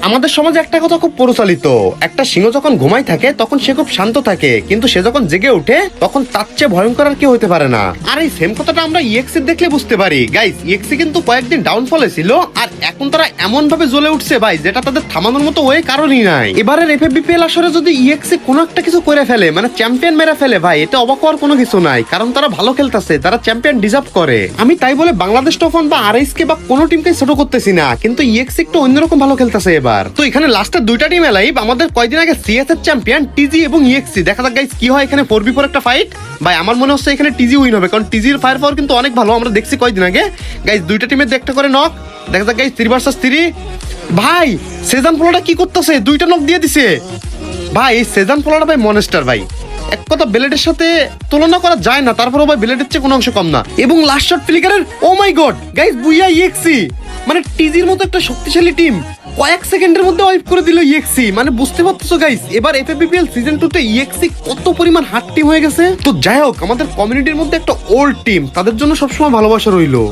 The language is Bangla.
আমাদের সমাজে একটা কথা খুব প্রচলিত, একটা সিংহ যখন ঘুমায় থাকে তখন সে খুব শান্ত থাকে, কিন্তু সে যখন জেগে ওঠে তখন তার চেয়ে ভয়ঙ্কর আর কেউ হতে পারে না। আর এই সেম কথাটা আমরা ইএক্সি দেখলে বুঝতে পারি। গাইস, ইএক্সি কিন্তু কয়েকদিন ডাউনফলে ছিল, আর এখন তারা এমন ভাবে জ্বলে উঠছে ভাই, যেটা তাদের থামানোর মতো ওয়ে কারণই নাই। এবারের এফএফবিপিএল আসরে যদি ইএক্সি কোনো একটা কিছু করে ফেলে, মানে চ্যাম্পিয়ন মেরে ফেলে, ভাই এটা অবাক হওয়ার কোনো কিছু নাই, কারণ তারা ভালো খেলতেছে, তারা চ্যাম্পিয়ন ডিজার্ভ করে। আমি তাই বলে বাংলাদেশ টফন বা আরএস কে বা কোনো টিমকে ছোট করতেছি না, কিন্তু ইএক্সি একটু অন্যরকম ভালো খেলতেছে এবার। তো এখানে লাস্টের দুইটা টিম লাইভ, আমাদের কয়েকদিন আগে সিএস এর চ্যাম্পিয়ন টিজি এবং ইএক্সি। দেখা যাক গাইস কি হয় এখানে 4v4 একটা ফাইট। ভাই আমার মনে হচ্ছে এখানে টিজি উইন হবে, কারণ টিজির ফায়ার পাওয়ার কিন্তু অনেক ভালো, আমরা দেখছি কয়েকদিন আগে। গাইস দুইটা টিমের একটা করে নক, দেখা যাক গাইস 3 ভার্সেস 3। ভাই সেজান পোলাটা কি করতেছে, দুইটা নক দিয়ে দিছে। ভাই এই সেজান পোলাটা ভাই মনস্টার ভাই, এক কথা ব্লেডের সাথে তুলনা করা যায় না, তারপরে ভাই ব্লেডের চেয়ে কোনো অংশ কম না। এবং লাস্ট শট ফ্লিকারের, ও মাই গড গাইস, বুইয়া ইএক্সি, মানে টিজির মতো একটা শক্তিশালী টিম কয়েক সেকেন্ডের মধ্যে ওয়াইপ করে দিল ইএক্সি। মানে বুঝতে পারতেছো গাইস, এবার এফএফবিপিএল সিজন 2 তে ইএক্সি কত পরিমাণ হার্ড টিম হয়ে গেছে। তো যাই হোক, আমাদের কমিউনিটির মধ্যে একটা ওল্ড টিম, তাদের জন্য সবসময় ভালোবাসা রইলো।